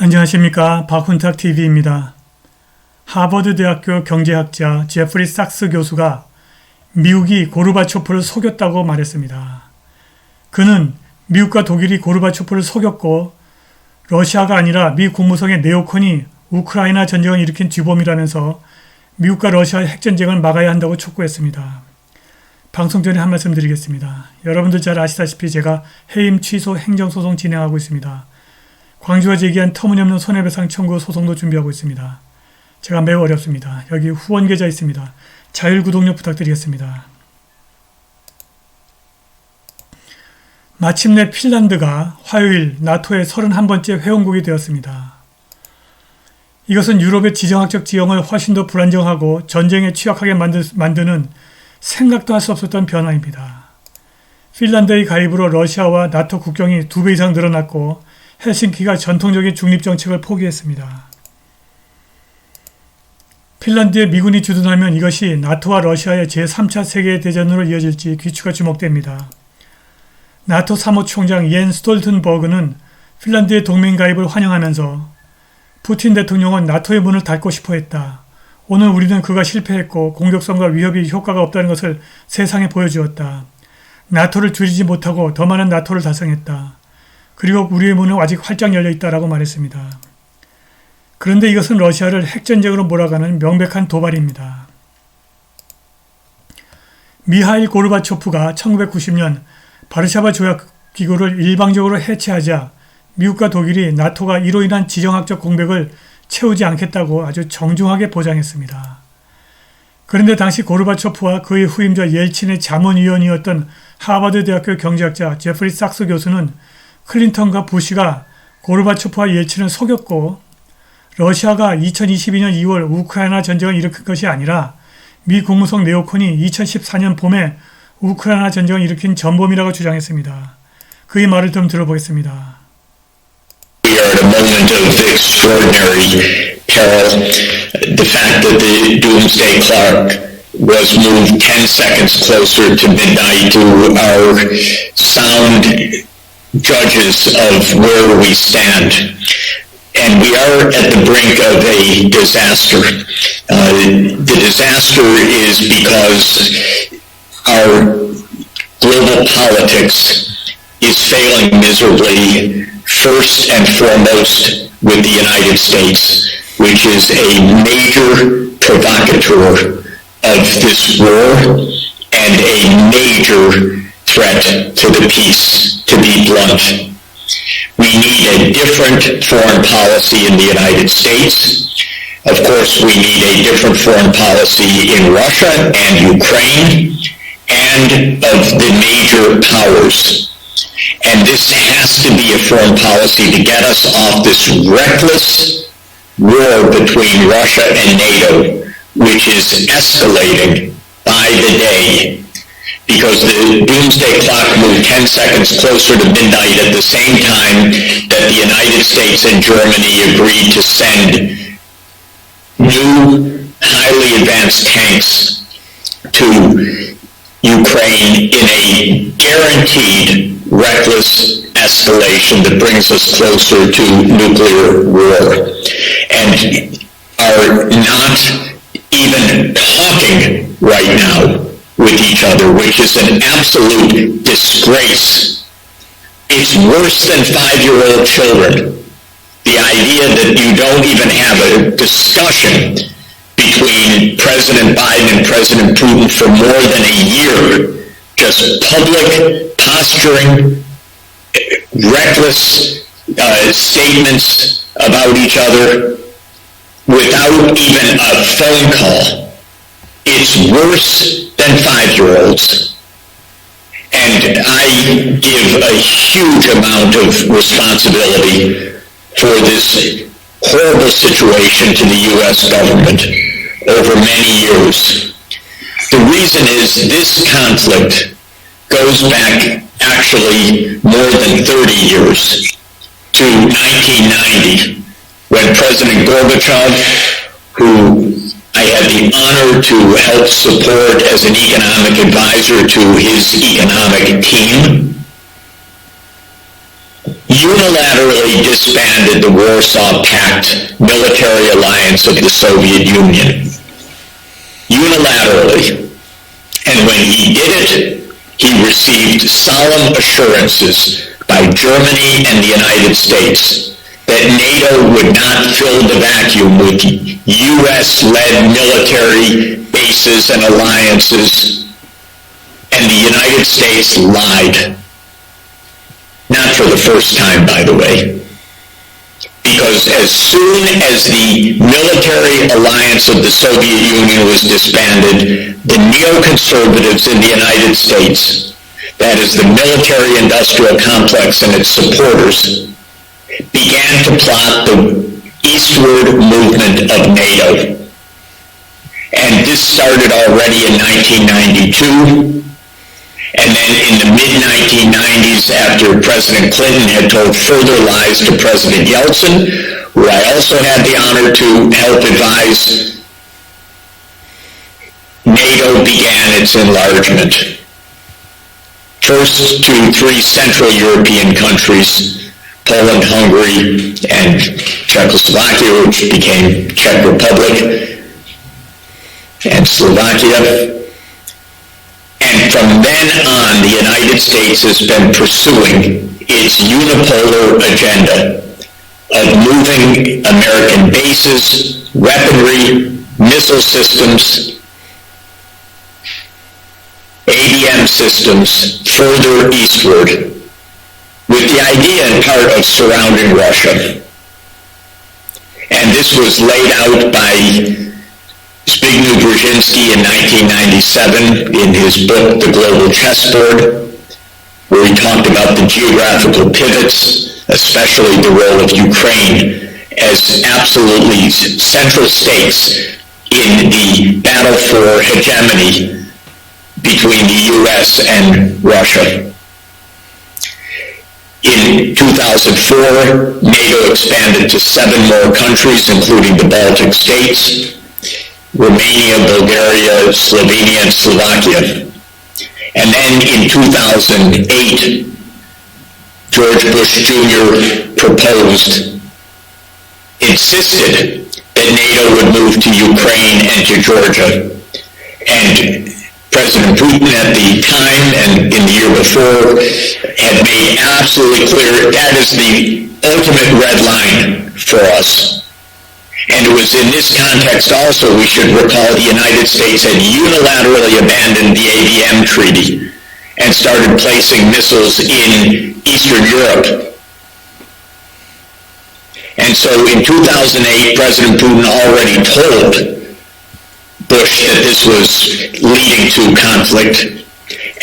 안녕하십니까. 박훈탁TV입니다. 하버드 대학교 경제학자 제프리 삭스 교수가 미국이 고르바초프를 속였다고 말했습니다. 그는 미국과 독일이 고르바초프를 속였고 러시아가 아니라 미 국무성의 네오콘이 우크라이나 전쟁을 일으킨 쥐범이라면서 미국과 러시아의 핵전쟁을 막아야 한다고 촉구했습니다. 방송 전에 한 말씀 드리겠습니다. 여러분들 잘 아시다시피 제가 해임 취소 행정소송 진행하고 있습니다. 광주가 제기한 터무니없는 손해배상 청구 소송도 준비하고 있습니다. 제가 매우 어렵습니다. 여기 후원 계좌 있습니다. 자율 구독료 부탁드리겠습니다. 마침내 핀란드가 화요일 나토의 31번째 회원국이 되었습니다. 이것은 유럽의 지정학적 지형을 훨씬 더 불안정하고 전쟁에 취약하게 만드는 생각도 할 수 없었던 변화입니다. 핀란드의 가입으로 러시아와 나토 국경이 2배 이상 늘어났고 헬싱키가 전통적인 중립정책을 포기했습니다. 핀란드에 미군이 주둔하면 이것이 나토와 러시아의 제3차 세계대전으로 이어질지 귀추가 주목됩니다. 나토 사무총장 옌 스톨텐버그는 핀란드의 동맹 가입을 환영하면서 푸틴 대통령은 나토의 문을 닫고 싶어 했다. 오늘 우리는 그가 실패했고 공격성과 위협이 효과가 없다는 것을 세상에 보여주었다. 나토를 줄이지 못하고 더 많은 나토를 달성했다. 그리고 우리의 문은 아직 활짝 열려있다라고 말했습니다. 그런데 이것은 러시아를 핵전쟁으로 몰아가는 명백한 도발입니다. 미하일 고르바초프가 1990년 바르샤바 조약기구를 일방적으로 해체하자 미국과 독일이 나토가 이로 인한 지정학적 공백을 채우지 않겠다고 아주 정중하게 보장했습니다. 그런데 당시 고르바초프와 그의 후임자 옐친의 자문위원이었던 하버드 대학교 경제학자 제프리 삭스 교수는 클린턴과 부시가 고르바초프와 옐친을 속였고 러시아가 2022년 2월 우크라이나 전쟁을 일으킨 것이 아니라 미 국무성 네오콘이 2014년 봄에 우크라이나 전쟁을 일으킨 전범이라고 주장했습니다. 그의 말을 좀 들어보겠습니다. We are at a moment of extraordinary peril. The fact that the doomsday clock was moved 10 seconds closer to midnight to our sound judges of where we stand. And we are at the brink of a disaster. The disaster is because our global politics is failing miserably, first and foremost with the United States, which is a major provocateur of this war and a major threat to the peace, to be blunt. We need a different foreign policy in the United States. Of course, we need a different foreign policy in Russia and Ukraine and of the major powers. And this has to be a foreign policy to get us off this reckless war between Russia and NATO, which is escalating by the day. Because the doomsday clock moved 10 seconds closer to midnight at the same time that the United States and Germany agreed to send new, highly advanced tanks to Ukraine in a guaranteed reckless escalation that brings us closer to nuclear war, and are not even talking right now with each other, which is an absolute disgrace. It's worse than 5-year-old children. The idea that you don't even have a discussion between President Biden and President Putin for more than a year, just public posturing, reckless statements about each other without even a phone call. It's worse than 5-year-olds. And I give a huge amount of responsibility for this horrible situation to the U.S. government over many years. The reason is this conflict goes back actually more than 30 years to 1990, when President Gorbachev, who I had the honor to help support as an economic advisor to his economic team, unilaterally disbanded the Warsaw Pact military alliance of the Soviet Union. Unilaterally. And when he did it, he received solemn assurances by Germany and the United States that NATO would not fill the vacuum with U.S.-led military bases and alliances, and the United States lied. Not for the first time, by the way. Because as soon as the military alliance of the Soviet Union was disbanded, the neoconservatives in the United States, that is the military-industrial complex and its supporters, began to plot the eastward movement of NATO. And this started already in 1992. And then in the mid-1990s, after President Clinton had told further lies to President Yeltsin, who I also had the honor to help advise, NATO began its enlargement. First to 3 Central European countries, Poland, Hungary, and Czechoslovakia, which became Czech Republic, and Slovakia. And from then on, the United States has been pursuing its unipolar agenda of moving American bases, weaponry, missile systems, ABM systems further eastward, with the idea in part of surrounding Russia. And this was laid out by Zbigniew Brzezinski in 1997 in his book, The Global Chessboard, where he talked about the geographical pivots, especially the role of Ukraine, as absolutely central stakes in the battle for hegemony between the U.S. and Russia. In 2004, NATO expanded to 7 more countries, including the Baltic states, Romania, Bulgaria, Slovenia, and Slovakia. And then in 2008, George Bush Jr. proposed, insisted that NATO would move to Ukraine and to Georgia. And President Putin at the time and in the year before had made absolutely clear that is the ultimate red line for us. And it was in this context also we should recall the United States had unilaterally abandoned the ABM treaty and started placing missiles in Eastern Europe. And so in 2008, President Putin already told Bush that this was leading to conflict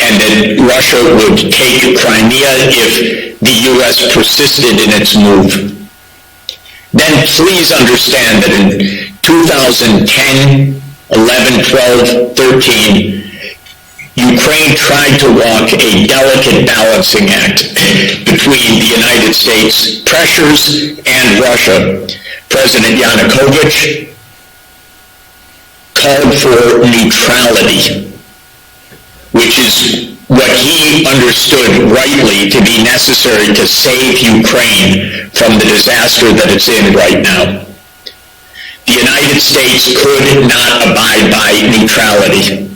and that Russia would take Crimea if the U.S. persisted in its move. Then please understand that in 2010, 11, 12, 13, Ukraine tried to walk a delicate balancing act between the United States pressures and Russia. President Yanukovych called for neutrality, which is what he understood rightly to be necessary to save Ukraine from the disaster that it's in right now. The United States could not abide by neutrality.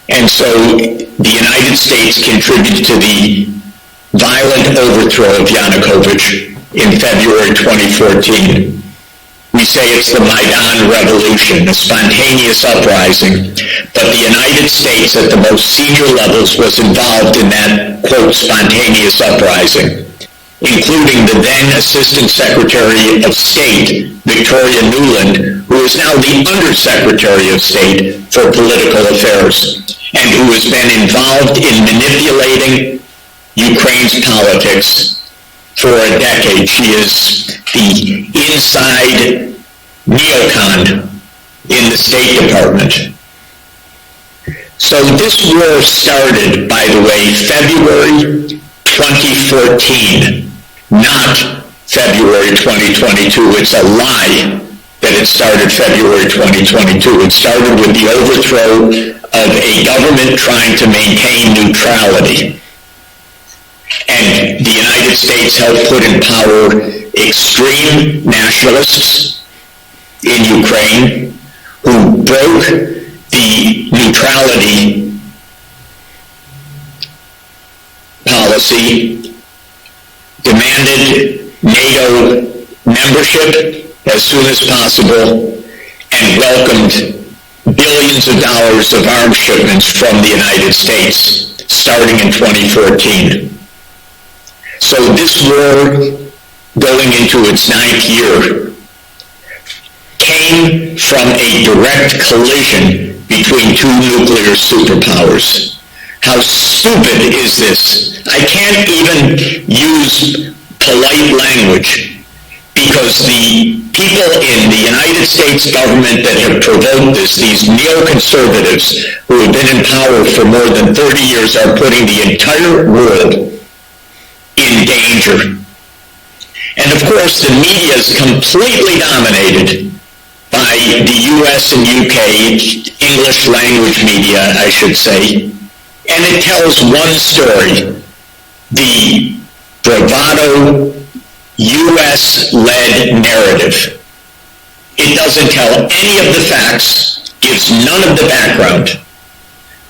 And so the United States contributed to the violent overthrow of Yanukovych in February 2014. We say it's the Maidan Revolution, a spontaneous uprising, but the United States at the most senior levels was involved in that, quote, spontaneous uprising, including the then Assistant Secretary of State, Victoria Nuland, who is now the Undersecretary of State for Political Affairs, and who has been involved in manipulating Ukraine's politics for a decade. She is the inside neocon in the State Department. So this war started, by the way, February 2014, not February 2022. It's a lie that it started February 2022. It started with the overthrow of a government trying to maintain neutrality. And the United States helped put in power extreme nationalists in Ukraine who broke the neutrality policy, demanded NATO membership as soon as possible, and welcomed billions of dollars of arms shipments from the United States starting in 2014. So this war, going into its 9th year, came from a direct collision between two nuclear superpowers. How stupid is this? I can't even use polite language because the people in the United States government that have provoked this, these neoconservatives who have been in power for more than 30 years, are putting the entire world in danger. And of course, the media is completely dominated by the US and UK, English language media, I should say, and it tells one story: the bravado US-led narrative. It doesn't tell any of the facts, gives none of the background.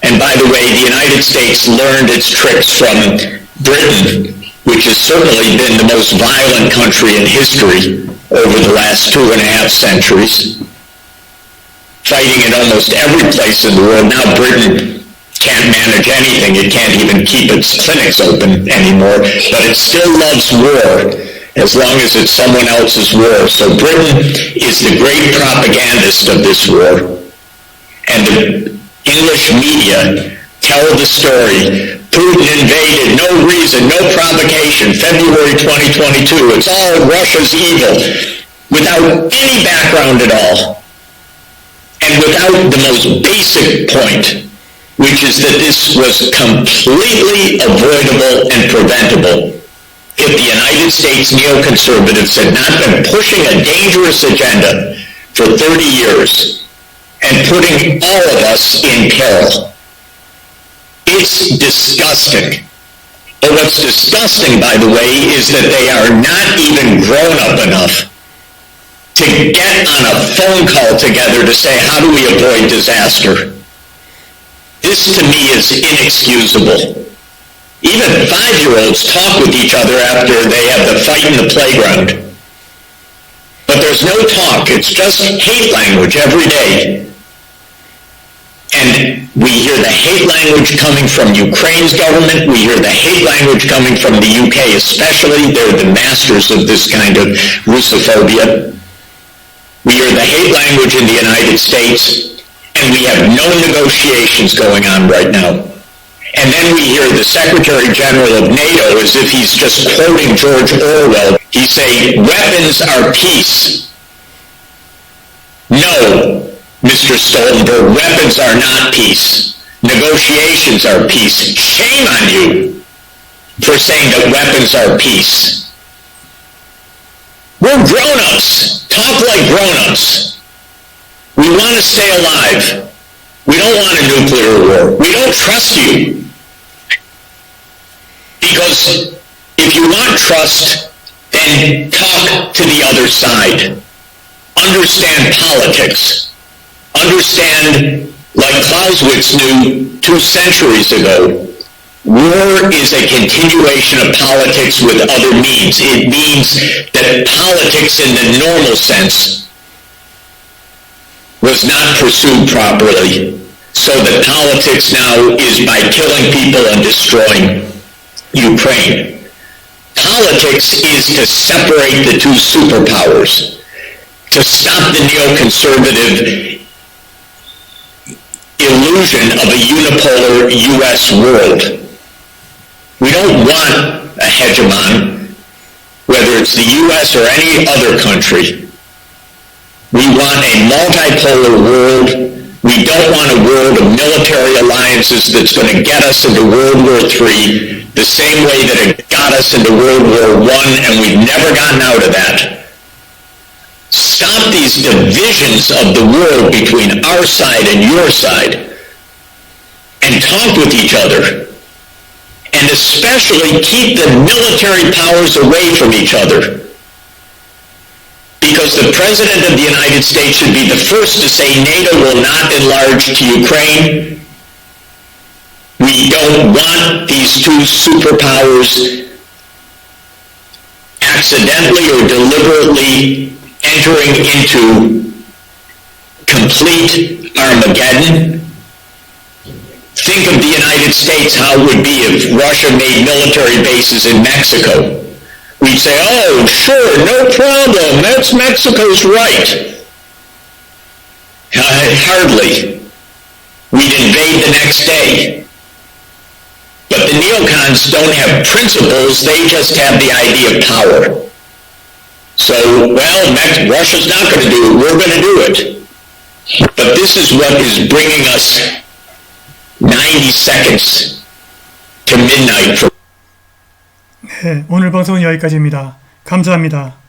And by the way, the United States learned its tricks from Britain, which has certainly been the most violent country in history over the last 2.5 centuries, fighting in almost every place in the world. Now Britain can't manage anything. It can't even keep its clinics open anymore, but it still loves war as long as it's someone else's war. So Britain is the great propagandist of this war. And the English media tell the story: Putin invaded, no reason, no provocation, February 2022, it's all Russia's evil, without any background at all. And without the most basic point, which is that this was completely avoidable and preventable if the United States neoconservatives had not been pushing a dangerous agenda for 30 years and putting all of us in peril. It's disgusting. But what's disgusting, by the way, is that they are not even grown up enough to get on a phone call together to say, how do we avoid disaster? This, to me, is inexcusable. Even 5-year-olds talk with each other after they have the fight in the playground. But there's no talk. It's just hate language every day. And we hear the hate language coming from Ukraine's government. We hear the hate language coming from the UK especially. They're the masters of this kind of Russophobia. We hear the hate language in the United States, and we have no negotiations going on right now. And then we hear the Secretary General of NATO, as if he's just quoting George Orwell, he say, weapons are peace. No, Mr. Stoltenberg, weapons are not peace. Negotiations are peace. Shame on you for saying that weapons are peace. We're grown-ups. Talk like grown-ups. We want to stay alive. We don't want a nuclear war. We don't trust you. Because if you want trust, then talk to the other side. Understand politics. Understand, like Clausewitz knew 2 centuries ago, war is a continuation of politics with other means. It means that politics in the normal sense was not pursued properly, so that politics now is by killing people and destroying Ukraine. Politics is to separate the two superpowers, to stop the neoconservative illusion of a unipolar U.S. world. We don't want a hegemon, whether it's the U.S. or any other country. We want a multipolar world. We don't want a world of military alliances that's going to get us into World War III the same way that it got us into World War I, and we've never gotten out of that. Stop these divisions of the world between our side and your side, and talk with each other, and especially keep the military powers away from each other. Because the President of the United States should be the first to say NATO will not enlarge to Ukraine. We don't want these two superpowers accidentally or deliberately entering into complete Armageddon. Think of the United States, how it would be if Russia made military bases in Mexico. We'd say, oh, sure, no problem, that's Mexico's right. Hardly. We'd invade the next day. But the neocons don't have principles, they just have the idea of power. So, well, Russia's not going to do it, we're going to do it. But this is what is bringing us 90 seconds to midnight. 네, 오늘 방송은 여기까지입니다. 감사합니다.